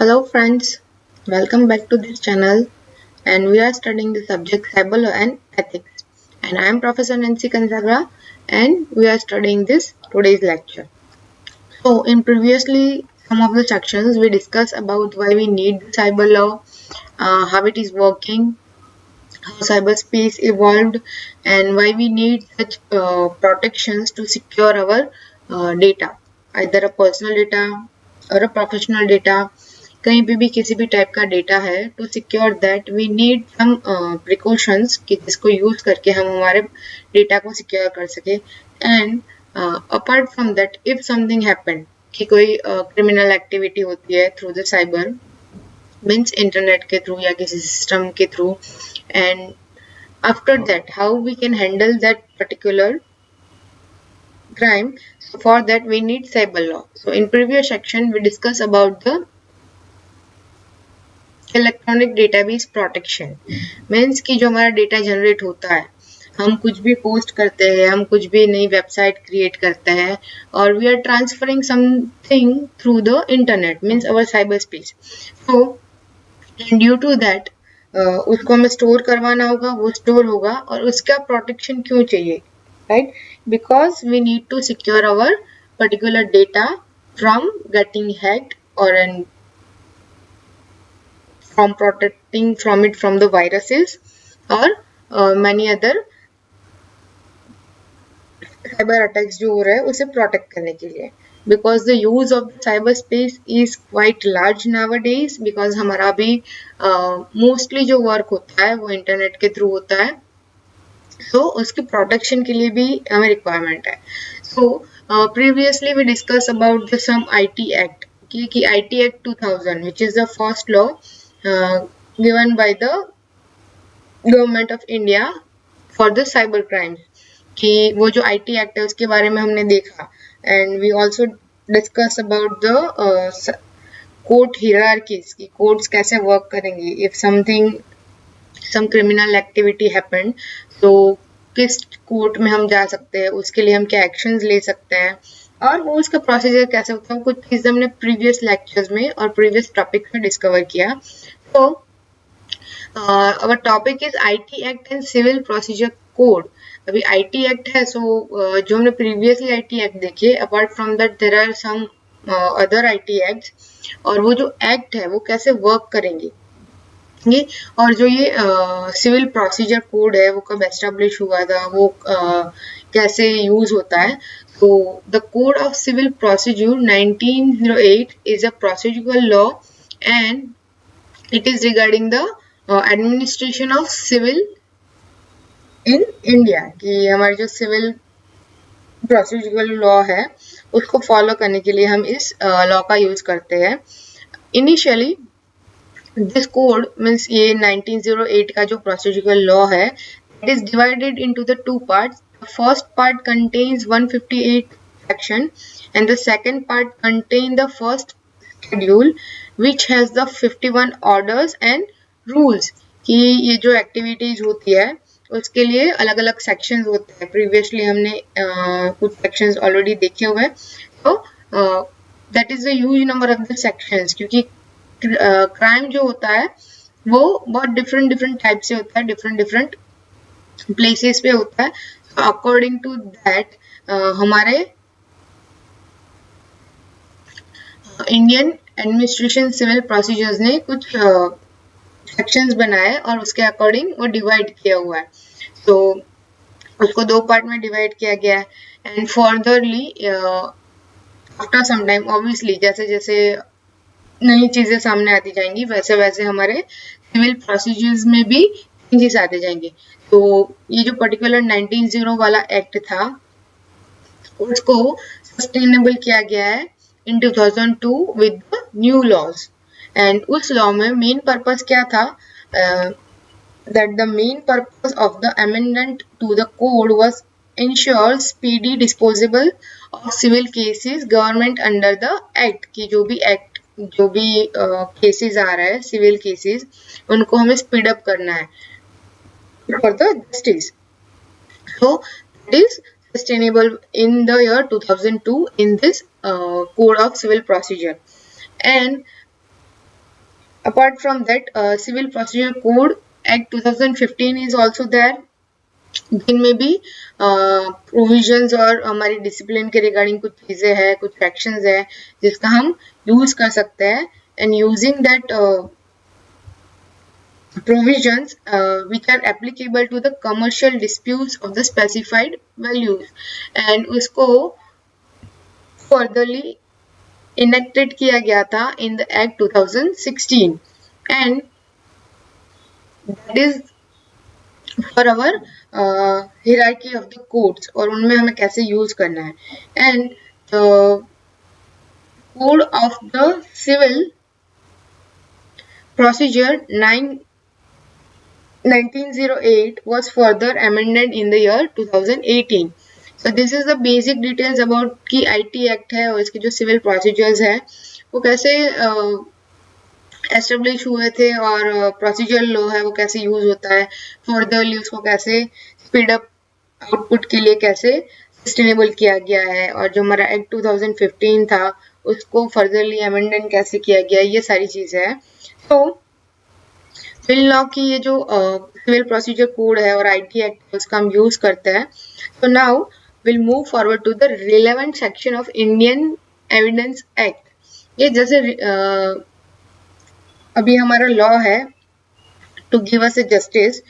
Hello friends, welcome back to this channel and we are studying the subject cyber law and ethics and I am Professor Nancy Kansagra and we are studying this today's lecture. So in previously some of the sections we discussed about why we need cyber law, how it is working, how cyberspace evolved and why we need such protections to secure our data, either a personal data or a professional data. कहीं पे भी किसी भी type का data है to secure that we need some precautions कि जिसको use करके हम हमारे डेटा को सिक्योर कर सके and apart from that if something happen कि कोई क्रिमिनल एक्टिविटी होती है through the cyber means internet के थ्रू या किसी सिस्टम के through and after that how we can handle that particular crime. So for that we need cyber law. So in previous section we discussed about the electronic database protection means कि जो हमारा data generate होता है हम कुछ भी post करते हैं हम कुछ भी नई वेबसाइट क्रिएट करते हैं और we are transferring something through the internet means our cyber space so due to that उसको हमें स्टोर करवाना होगा वो स्टोर होगा और उसका प्रोटेक्शन क्यों चाहिए right because we need to secure our particular data from getting hacked और an from protecting from it from the viruses or many other cyber attacks जो हो रहा है उसे protect करने के लिए because the use of cyberspace is quite large nowadays because हमारा भी mostly जो work होता है वो इंटरनेट के थ्रू होता है so उसकी प्रोटेक्शन के लिए भी हमें रिक्वायरमेंट है so previously we discussed about the some IT Act कि IT Act 2000 which is the first law given by the government of India for the cyber crimes कि वो जो आईटी एक्ट है उसके बारे में हमने देखा and we also discuss about the court hierarchies कि कोर्ट्स कैसे वर्क करेंगे if something some criminal activity happen तो किस कोर्ट में हम जा सकते हैं उसके लिए हम क्या एक्शंस ले सकते हैं और वो उसका प्रोसीजर कैसे होता है कुछ चीज़ें हमने प्रीवियस लेक्चर्स में और प्रीवियस टॉपिक में डिस्कवर किया तो our topic is IT Act and Civil Procedure Code. अभी IT Act है so जो हमने previously IT Act देखे apart from that there are some other IT Acts और वो जो Act है वो कैसे work करेंगे ये और जो ये सिविल प्रोसीजर कोड है वो कब एस्टेब्लिश हुआ था वो कैसे यूज होता है तो the code of civil procedure 1908 is a procedural law and it is regarding the administration of civil in India कि हमारे जो सिविल प्रोसीजरल लॉ है उसको फॉलो करने के लिए हम इस लॉ का यूज करते हैं इनिशियली दिस कोड मीन्स ये 1908 का जो प्रोसीजरल लॉ है it is divided into the two parts first part contains 158 section and the second part contain the first schedule which has the 51 orders and rules कि ये जो activities होती है उसके लिए अलग अलग सेक्शंस होते हैं प्रीवियसली हमने कुछ सेक्शंस ऑलरेडी देखे हुए तो that is the huge number of the sections क्योंकि क्राइम जो होता है वो बहुत डिफरेंट टाइप से होता है डिफरेंट प्लेसेस पे होता है अकॉर्डिंग टू दैट हमारे इंडियन एडमिनिस्ट्रेशन सिविल प्रोसीजर्स ने कुछ सेक्शंस बनाए और उसके अकॉर्डिंग वो डिवाइड किया हुआ है तो उसको दो पार्ट में डिवाइड किया गया है and furtherly after some time obviously जैसे जैसे नई चीजें सामने आती जाएंगी वैसे वैसे हमारे सिविल प्रोसीजर्स में भी चेंजेस आते जाएंगे तो ये जो पर्टिकुलर 1908 वाला एक्ट था उसको सस्टेनेबल किया गया है in 2002 with the new laws and उस law में main purpose क्या था that the main purpose of the amendment to the code was ensure speedy disposable of civil cases government under the act कि जो भी cases आ रहा है civil cases उनको हमें speed up करना है for the justice so it is sustainable in the year 2002 in this code of civil procedure and Apart from that, Civil Procedure Code Act 2015 is also there, जिनमें भी provisions और हमारी discipline के regarding कुछ चीजें हैं, कुछ सेक्शंस है जिसका हम यूज कर सकते हैं, and using that provisions which are applicable to the commercial disputes of the specified values, and उसको furtherly enacted किया गया था in the Act 2016, and that is for our hierarchy of the codes और उनमें हमें कैसे यूज करना है. And the code of the civil procedure 1908 was further amended in the year 2018. So this is the basic details about कि IT Act है और इसके जो civil procedures है वो कैसे एस्टेब्लिश हुए थे और प्रोसीजर लॉ है वो कैसे यूज होता है, फर्दरली उसको कैसे स्पीड अप आउटपुट के लिए कैसे सस्टेनेबल किया गया है, और जो हमारा एक्ट 2015 था उसको फर्दरली अमेंडमेंट कैसे किया गया, ये सारी चीजें हैं. तो सिविल लॉ की ये जो सिविल प्रोसीजर कोड है और IT एक्ट उसका हम यूज करते हैं. तो now will move forward to the relevant section of Indian evidence act. ये जैसे अभी हमारा लॉ है to give us a justice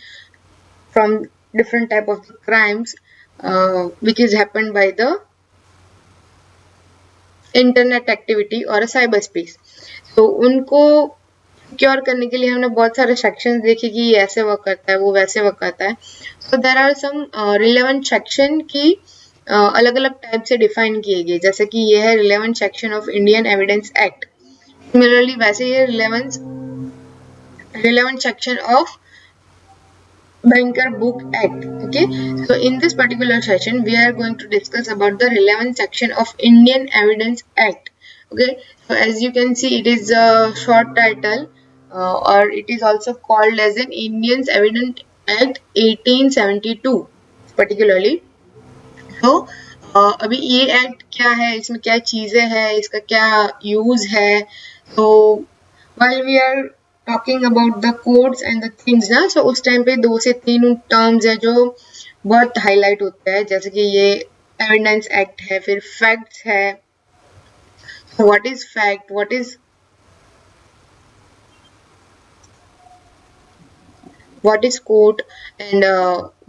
from different type of crimes which is happened by the internet activity और cyber space. तो उनको cure करने के लिए हमने बहुत सारे सेक्शंस देखे कि ये ऐसे वर्क करता है, वो वैसे वर्क करता है. So there are some relevant section की अलग अलग टाइप से डिफाइन किए गए, जैसे कि ये है relevant section of Indian evidence act. Similarly वैसे ये relevant section of Banker Book Act. Okay, so in this particular session we are going to discuss about the relevant section of Indian Evidence Act. Okay, so as you can see it is a short title or it is also called as an Indian Evidence Act 1872 particularly. So अभी ये act क्या है, इसमें क्या चीजें हैं, इसका क्या यूज है. तो while we are talking about the codes and the things ना, so उस टाइम पे 2 से 3 टर्म्स है जो बहुत हाईलाइट होते हैं, जैसे कि ये एविडेंस एक्ट है, फिर फैक्ट्स है. What is fact, what is court and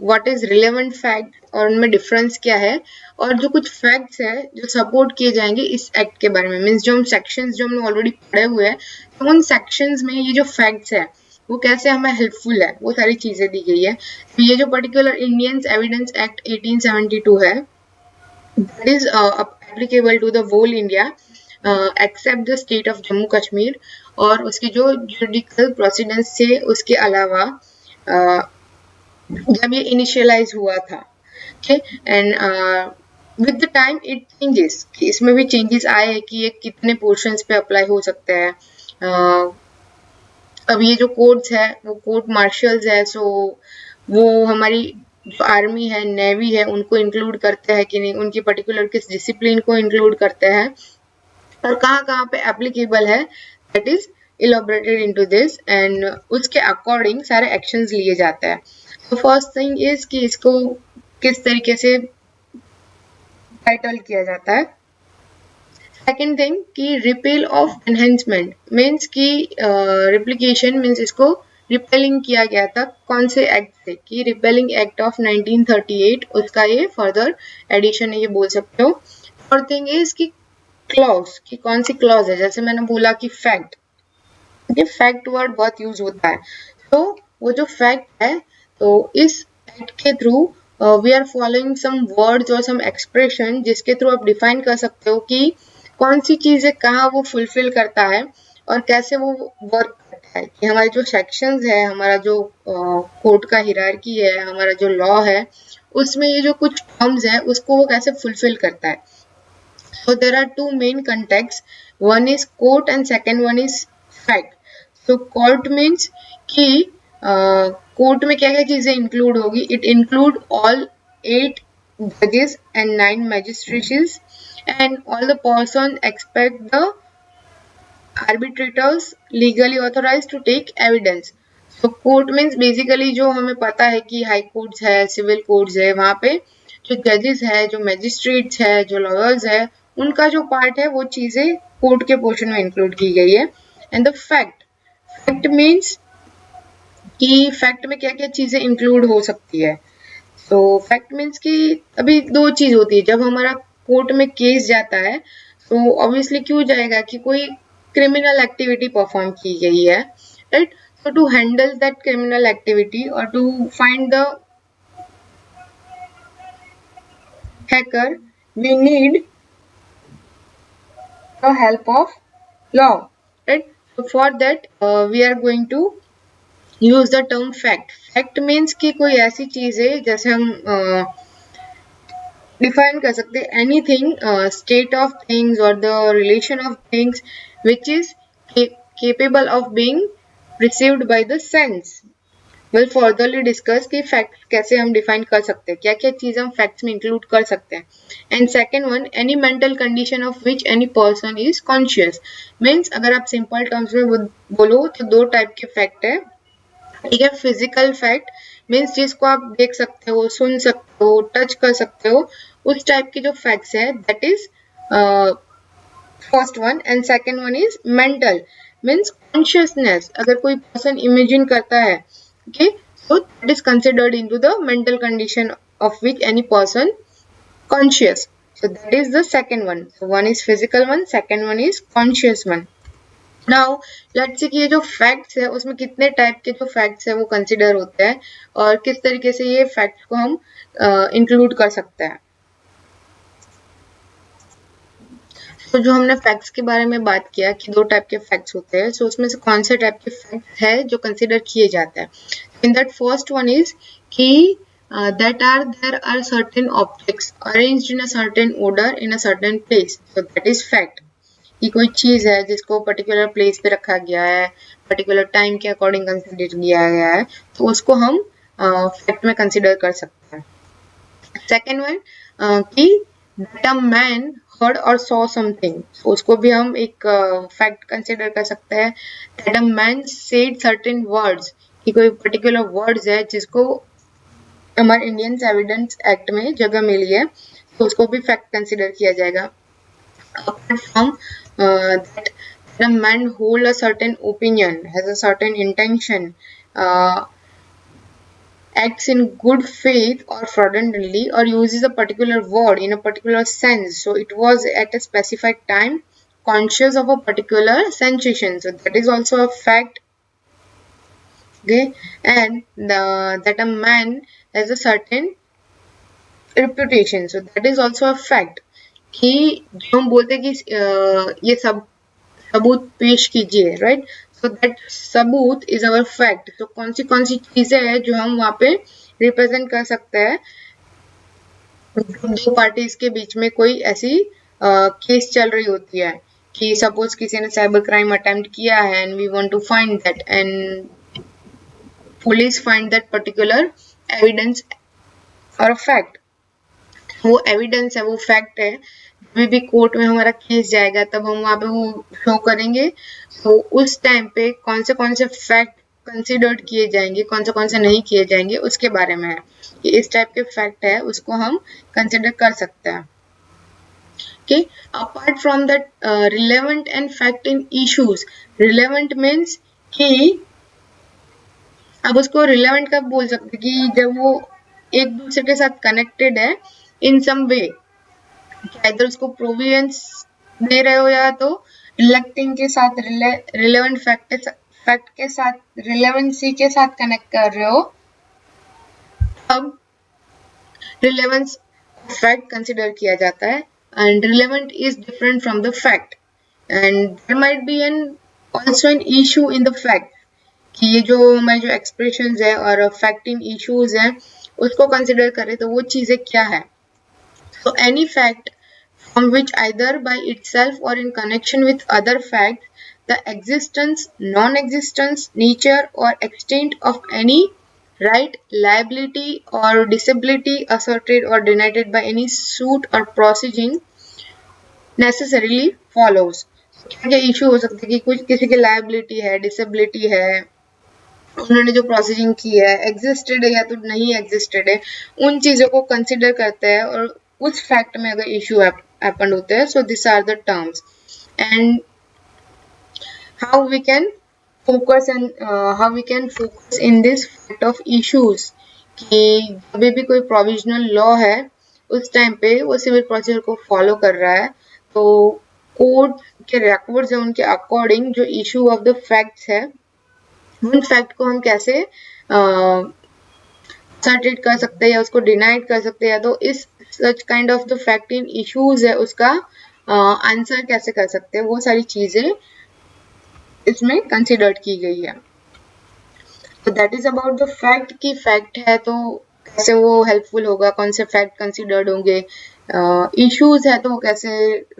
what is relevant fact, और उनमें डिफरेंस क्या है, और जो कुछ फैक्ट्स है जो सपोर्ट किए जाएंगे इस एक्ट के बारे में. मीन्स जो हम सेक्शंस जो हमने ऑलरेडी पढ़े हुए हैं, तो उन सेक्शंस में ये जो फैक्ट्स है वो कैसे हमें हेल्पफुल है, वो सारी चीजें दी गई है. तो ये जो पर्टिकुलर इंडियन एविडेंस एक्ट 1872 है, that is applicable to the whole India except the state of Jammu Kashmir, और उसके जो जुडिशियल प्रोसीडेंस थे उसके अलावा जब ये इनिशियलाइज हुआ था. Okay, and with the time it changes, कि इसमें भी चेंजेस आए हैं कि ये कितने पोर्शंस पे अप्लाई हो सकते हैं. अब ये जो कोर्ट्स है वो कोर्ट मार्शल्स है, सो वो हमारी जो आर्मी है, नेवी है, उनको इंक्लूड करते हैं कि नहीं, उनकी पर्टिकुलर किस डिसिप्लिन को इंक्लूड करते हैं और कहाँ पे एप्लीकेबल है, that is elaborated into this, and उसके अकॉर्डिंग सारे एक्शंस लिए जाते हैं. तो फर्स्ट थिंग इज कि इसको किस तरीके से टाइटल किया जाता है. सेकेंड थिंग कि रिपेल ऑफ एनहेंसमेंट मीन्स कि रिप्लिकेशन मीन्स इसको रिपेलिंग किया गया था कौन से एक्ट से, कि रिपेलिंग एक्ट ऑफ 1938, उसका ये फर्दर एडिशन है, ये बोल सकते हो. और थिंग इज कि क्लॉज, कि कौन सी क्लॉज है, जैसे मैंने बोला कि फैक्ट, ये फैक्ट वर्ड बहुत यूज होता है. तो वो जो फैक्ट है, तो इस एक्ट के through we are following some words और सम एक्सप्रेशन जिसके थ्रू आप डिफाइन कर सकते हो कि कौन सी चीजें कहाँ वो फुलफिल करता है और कैसे वो वर्क करता है. कि हमारे जो सेक्शंस है, हमारा जो कोर्ट का हिरार्की है, हमारा जो लॉ है, उसमें ये जो कुछ टर्म्स है उसको वो कैसे फुलफिल करता है. So there are two main contexts. One is court and second one is fact. So court means कि कोर्ट में क्या क्या चीजें इंक्लूड होगी. It include all 8 judges and 9 magistrates and all the person expect the arbitrators legally authorized to take evidence. So court means basically जो हमें पता है कि हाई कोर्ट्स है, सिविल कोर्ट्स है, वहाँ पे जो जजेस है, जो मैजिस्ट्रेट्स है, जो लॉयर्स है, उनका जो पार्ट है वो चीजें कोर्ट के पोर्शन में इंक्लूड की गई है. एंड द फैक्ट मीन्स कि फैक्ट में क्या क्या चीजें इंक्लूड हो सकती है. तो फैक्ट मीन्स कि अभी दो चीज होती है. जब हमारा कोर्ट में केस जाता है तो ऑब्वियसली क्यों जाएगा कि कोई क्रिमिनल एक्टिविटी परफॉर्म की गई है, right. So to handle that criminal activity or to find the hacker, we need the help of law, right. So for that we are going to use the term fact. Fact means कि कोई ऐसी चीज है, जैसे हम define कर सकते हैं एनीथिंग, स्टेट ऑफ थिंग्स और the relation of things which is capable of being received by the sense. We'll furtherly discuss कि फैक्ट कैसे हम डिफाइन कर सकते हैं, क्या क्या चीज हम फैक्ट्स में इंक्लूड कर सकते हैं. And second one, any mental condition of which any person is conscious. Means अगर आप सिंपल टर्म्स में बोलो तो दो टाइप के फैक्ट है. ठीक है, फिजिकल फैक्ट मीन्स जिसको आप देख सकते हो, सुन सकते हो, टच कर सकते हो, उस टाइप के जो फैक्ट्स है, that is first one. And second one is mental means consciousness. अगर कोई पर्सन इमेजिन करता है, okay, so that is considered into the mental condition of which any person conscious. So that is the second one. So one is physical one, second one is conscious one. Now let's see कि ये जो facts है उसमें कितने type के जो facts है वो कंसिडर होते हैं और किस तरीके से ये फैक्ट को हम इंक्लूड कर सकते हैं. तो जो हमने फैक्ट्स के बारे में बात किया कि दो टाइप के फैक्ट्स होते हैं, सो उसमें से कौन से टाइप के फैक्ट्स है जो कंसिडर किए जाते हैं. In that first one is कि that there are certain objects arranged in a certain order in a certain place. So that is fact. कि कोई चीज है जिसको पर्टिकुलर प्लेस पे रखा गया है, पर्टिकुलर टाइम के अकॉर्डिंग कंसिडर किया गया है, तो उसको हम फैक्ट में कंसिडर कर सकते हैं. सेकेंड वन कि that a man heard or saw something, so उसको भी हम एक फैक्ट कंसिडर कर सकते हैं. That a man said certain words, कि कोई पर्टिकुलर वर्ड्स है जिसको हमारे इंडियन एविडेंस एक्ट में जगह मिली है, तो उसको भी फैक्ट कंसिडर किया जाएगा. Apart from that the man hold a certain opinion, has a certain intention, acts in good faith or fraudulently, or uses a particular word in a particular sense, so it was at a specified time conscious of a particular sensation, so that is also a fact. Okay, and that a man has a certain reputation, so that is also a fact. कि जो हम बोलते हैं कि ये सब सबूत पेश कीजिए, राइट. सो दैट सबूत इज अवर फैक्ट. तो कौन सी चीजें हैं जो हम वहाँ पे रिप्रेजेंट कर सकते हैं. दो पार्टीज के बीच में कोई ऐसी केस चल रही होती है कि सपोज किसी ने साइबर क्राइम अटेम्प्ट किया है and we want to find that and police find that particular evidence और फैक्ट. वो एविडेंस है, वो फैक्ट है. जब भी कोर्ट में हमारा केस जाएगा तब हम वहाँ पे वो शो करेंगे. तो उस टाइम पे कौन से फैक्ट कंसिडर्ड किए जाएंगे, कौन से नहीं किए जाएंगे, उसके बारे में है कि इस टाइप के फैक्ट है उसको हम कंसिडर कर सकते हैं. Okay, apart from that relevant and fact in issues. Relevant means कि अब उसको रिलेवेंट कब बोल सकते कि जब वो एक दूसरे के साथ कनेक्टेड है इन सम वे, इधर उसको प्रोविडेंस दे रहे हो या तो रिलेक्टिंग के साथ रिलेवेंट फैक्ट के साथ रिलेवेंसी के साथ कनेक्ट कर रहे हो, अब रिलेवेंस फैक्ट कंसिडर किया जाता है. And relevant is different from the fact and there might be an also an issue in the fact कि ये जो हमारे जो एक्सप्रेशंस है और फैक्ट इन इश्यूज है उसको कंसिडर करें तो वो चीजें क्या है. So any fact from which either by itself or in connection with other facts, the existence, non-existence, nature or extent of any right, liability or disability asserted or denied by any suit or proceeding necessarily follows. क्या क्या issue हो सकते हैं कि कुछ किसी की liability है, डिसेबिलिटी है, उन्होंने जो प्रोसीजिंग की है एग्जिस्टेड है या तो नहीं एग्जिस्टेड है, उन चीजों को कंसिडर करते हैं और उस फैक्ट में अगर इशू हैपन होते हैं, so this are the terms and how we can focus and how we can focus in this fact of issues कि जब भी कोई प्रोविजनल लॉ है उस टाइम पे वो सिविल प्रोसीजर को फॉलो कर रहा है, तो कोर्ट के रिकॉर्ड्स है उनके अकॉर्डिंग जो इशू ऑफ द फैक्ट्स है उन फैक्ट को हम कैसे सर्टेड कर सकते हैं या उसको डिनाइड कर सकते हैं, या तो इस such kind of the fact in issues है उसका आंसर कैसे कर सकते हैं, वो सारी चीजें इसमें कंसिडर्ड की गई है। तो that is about the fact की फैक्ट है तो कैसे वो हेल्पफुल होगा, कौन से फैक्ट कंसिडर्ड होंगे, इश्यूज है तो वो कैसे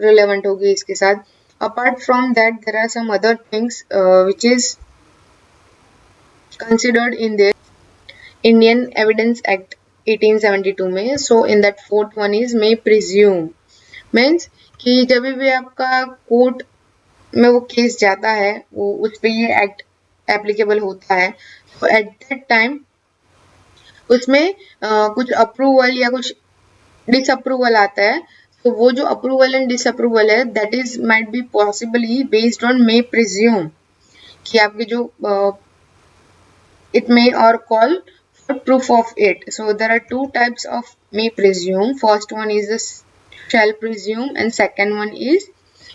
रिलेवेंट होगी इसके साथ। Apart from that there are some other things which is considered in the Indian evidence act 1872 में। So in that fourth one is may presume, means कि जब भी आपका कोर्ट में वो केस जाता है वो उस पे ये एक्ट एप्लीकेबल होता है, तो एट दैट टाइम उसमें कुछ अप्रूवल या कुछ डिसअप्रूवल आता है, तो वो जो अप्रूवल एंड डिसअप्रूवल है that is might be possibly based on May presume कि आपके जो it may or call for proof of it. So there are two types of may presume. First one is the shall presume and second one is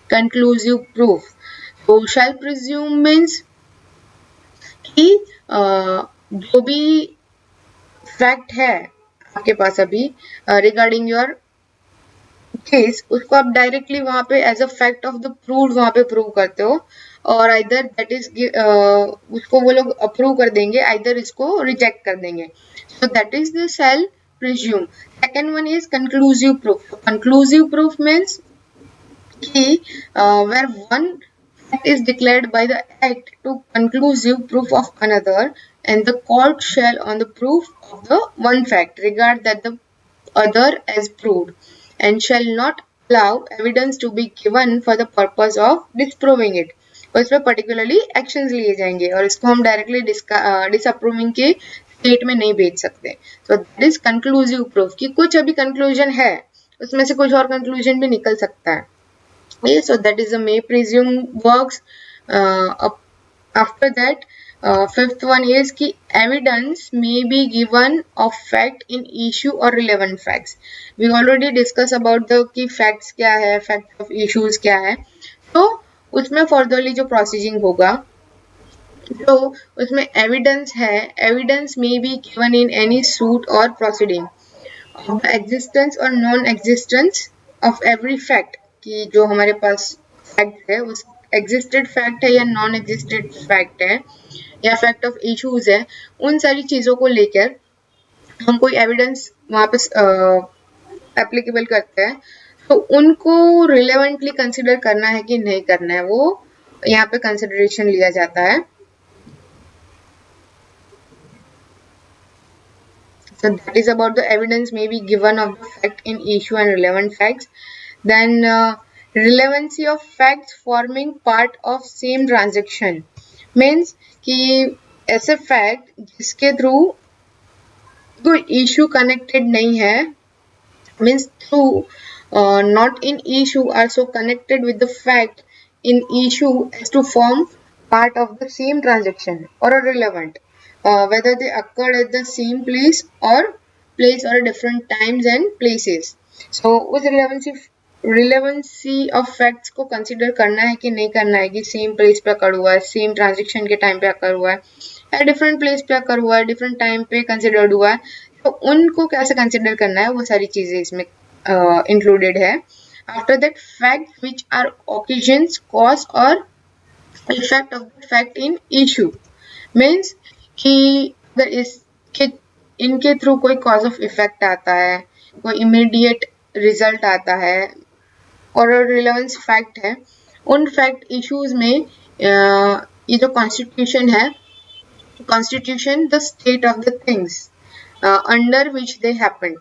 conclusive proof. So shall presume means कि जो भी fact है आपके पास अभी regarding your case उसको आप directly वहां पे as a fact of the prove वहां पे प्रूव करते हो, और आइदर दैट इज उसको वो लोग अप्रूव कर देंगे, आइदर इसको रिजेक्ट कर देंगे। सो that is the shell presume. Second one is conclusive proof. Conclusive proof means कि where one fact is declared by the act to conclusive proof of another and the court shall on the proof of the one fact regard that the other as proved and shall not allow evidence to be given for the purpose of disproving it। और इसमें particularly actions लिए जाएंगे और इसको हम directly disapproving के state में नहीं भेज सकते। सो दैट इज कंक्लूसिव प्रूफ कि कुछ अभी कंक्लूजन है उसमें से कुछ और कंक्लूजन भी निकल सकता है। Okay, so that is the may presume works. After that, fifth one is कि evidence may be given of fact in issue or relevant facts. We already discussed about the कि facts क्या है, fact of issues क्या है, तो उसमें furtherly जो proceeding होगा तो उसमें evidence है, evidence may be given in any suit or proceeding of the existence or non-existence of every fact कि जो हमारे पास फैक्ट है उस एग्जिस्टेड फैक्ट है या नॉन एग्जिस्टेड फैक्ट है या फैक्ट ऑफ इश्यूज है, उन सारी चीजों को लेकर हम कोई एविडेंस वहां पे एप्लीकेबल करते हैं, तो उनको रिलेवेंटली कंसिडर करना है कि नहीं करना है वो यहाँ पे कंसिडरेशन लिया जाता है। So that is about the evidence may be given of the fact in issue and relevant facts. Then relevancy of facts forming part of same transaction means कि ऐसे फैक्ट जिसके थ्रू कोई इशू कनेक्टेड नहीं है, means through not in issue are so connected with the fact in issue as to form part of the same transaction or are relevant, whether they occurred at the same place or different times and places. So उस relevancy of facts को consider करना है कि नहीं करना है कि same place पे occur हुआ है, same transaction के time पे occur हुआ है, या different place पे occur हुआ है, different time पे considered हुआ है, तो उनको कैसे consider करना है वो सारी चीजें इसमें included है। After that, facts which are occasions, cause or effect of the fact in issue means कि अगर इसके इनके थ्रू कोई cause of effect आता है, कोई immediate result आता है और रिलेवेंस फैक्ट है, उन फैक्ट इश्यूज में ये जो कॉन्स्टिट्यूशन है, constitution the state of the things under which they happen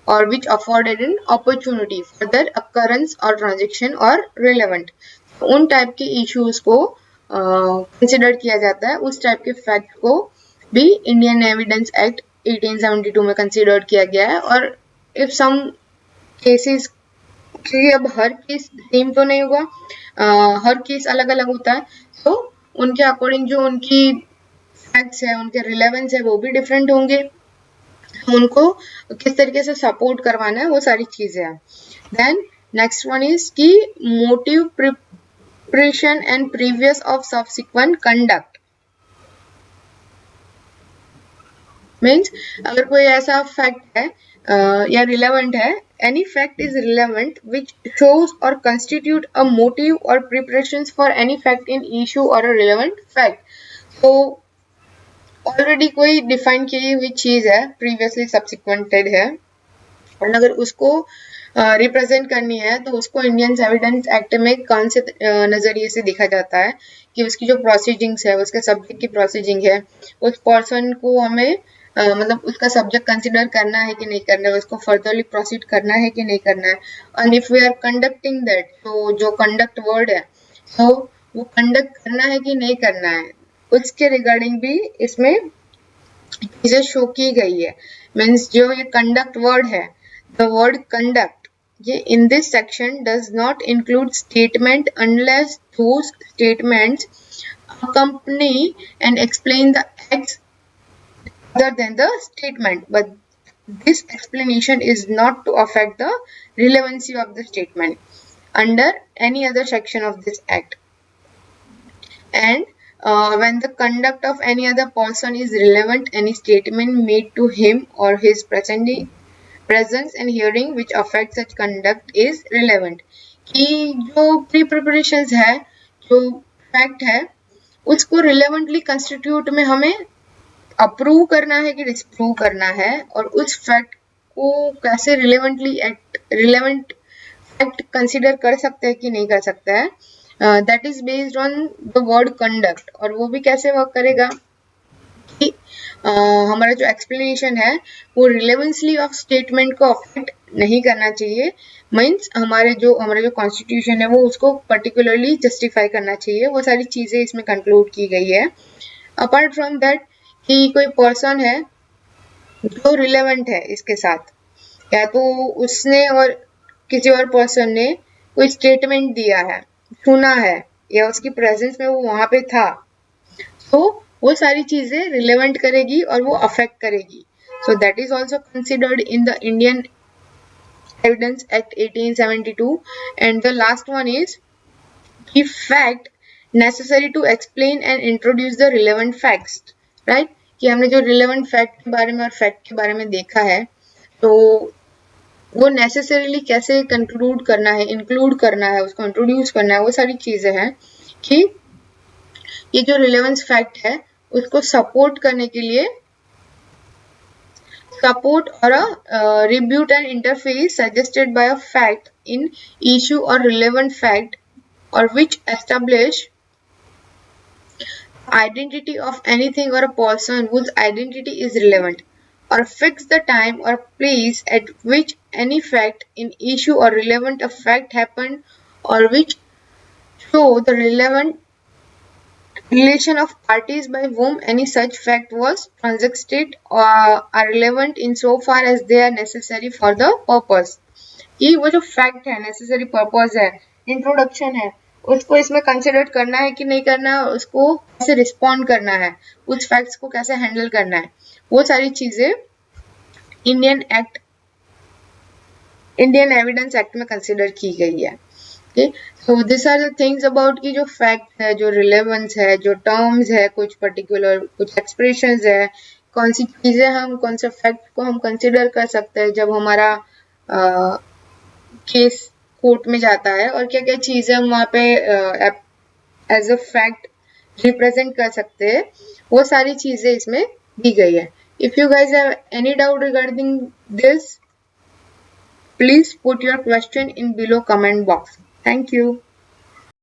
or which afforded an opportunity for their occurrence or transaction or relevant. उन टाइप के इश्यूज को कंसिडर किया जाता है, उस टाइप के फैक्ट को भी इंडियन एविडेंस एक्ट 1872 में कंसिडर किया गया है। और इफ सम केसेस, क्योंकि अब हर केस सेम तो नहीं होगा, हर केस अलग अलग होता है, तो उनके अकॉर्डिंग जो उनकी फैक्ट्स है, उनके रिलेवेंस है, वो भी डिफरेंट होंगे, उनको किस तरीके से सपोर्ट करवाना है, वो सारी चीजें हैं। देन नेक्स्ट वन इज की motive preparation and previous of subsequent conduct. Means अगर कोई ऐसा फैक्ट है या रिलेवेंट है, any fact is relevant which shows or constitute a motive or preparations for any fact in issue or a relevant fact। तो already कोई define की हुई चीज है, प्रीवियसली सब्सिक्वेंटेड है, और अगर उसको रिप्रेजेंट करनी है तो उसको इंडियन एविडेंस एक्ट में कौन से नजरिए से देखा जाता है कि उसकी जो प्रोसीडिंग्स है, उसके सब्जेक्ट की प्रोसीडिंग है, उस पर्सन को हमें मतलब उसका सब्जेक्ट कंसिडर करना है कि नहीं करना है, उसको फर्दरली प्रोसीड करना है कि नहीं करना है। और if we are conducting that, तो जो कंडक्ट वर्ड है, तो वो कंडक्ट करना है कि नहीं करना है, उसके रिगार्डिंग भी इसमें चीजें शो की गई है। मीन्स जो ये कंडक्ट वर्ड है, द वर्ड कंडक्ट, ये in this section does not include statement unless those statements accompany and explain the acts other than the statement, but this explanation is not to affect the relevancy of the statement under any other section of this act. And when the conduct of any other person is relevant, any statement made to him or his presence and hearing which affects such conduct is relevant। कि जो pre preparations है, जो fact है, उसको relevantly constitute में हमें approve करना है कि डिसप्रूव करना है, और उस फैक्ट को कैसे रिलेवेंट फैक्ट कंसिडर कर सकते हैं कि नहीं कर सकता है, that is based on the word conduct. और वो भी कैसे वर्क करेगा कि हमारा जो एक्सप्लेनेशन है वो रिलेवेंसली ऑफ स्टेटमेंट को अफेक्ट नहीं करना चाहिए। मीन्स हमारा जो कॉन्स्टिट्यूशन है वो उसको पर्टिकुलरली जस्टिफाई करना चाहिए। वो सारी चीजें इसमें कंक्लूड की गई है। अपार्ट फ्रॉम दैट कि कोई पर्सन है जो रिलेवेंट है इसके साथ, या तो उसने और किसी और पर्सन ने कोई स्टेटमेंट दिया है, सुना है, या उसकी प्रेजेंस में वो वहां पे था, तो वो सारी चीजें रिलेवेंट करेगी और वो अफेक्ट करेगी। So that is also considered in the Indian evidence act 1872। And the last one is की fact necessary to explain and introduce the relevant facts. Right, कि हमने जो रिलेवेंट फैक्ट के बारे में और फैक्ट के बारे में देखा है, तो वो नेसेसरीली कैसे कंक्लूड करना है, इंक्लूड करना है, उसको इंट्रोड्यूस करना है, वो सारी चीजें हैं कि ये जो रिलेवेंस फैक्ट है उसको सपोर्ट करने के लिए सपोर्ट और rebut and interface suggested by a fact in issue और रिलेवेंट फैक्ट और विच establish identity of anything or a person whose identity is relevant, or fix the time or place at which any fact in issue or relevant a fact happened, or which show the relevant relation of parties by whom any such fact was transacted or are relevant in so far as they are necessary for the purpose। कि वो जो fact है, necessary purpose है, introduction है, उसको इसमें consider करना है कि नहीं करना है, उसको कैसे रिस्पॉन्ड करना है, उस फैक्ट्स को कैसे हैंडल करना है, वो सारी चीजें इंडियन एविडेंस एक्ट में कंसिडर की गई है। Okay, so this are the things about की जो फैक्ट है, जो रिलेवेंस है, जो टर्म्स है, कुछ पर्टिकुलर कुछ एक्सप्रेशंस है, कौन सी चीजें हम, कौन से फैक्ट को हम कंसिडर कर सकते हैं जब हमारा केस कोर्ट में जाता है, और क्या क्या चीजें हम वहाँ पे एज अ फैक्ट रिप्रेजेंट कर सकते हैं, वो सारी चीजें इसमें दी गई है। If you guys have any doubt regarding this, please put your question in below comment box. Thank you.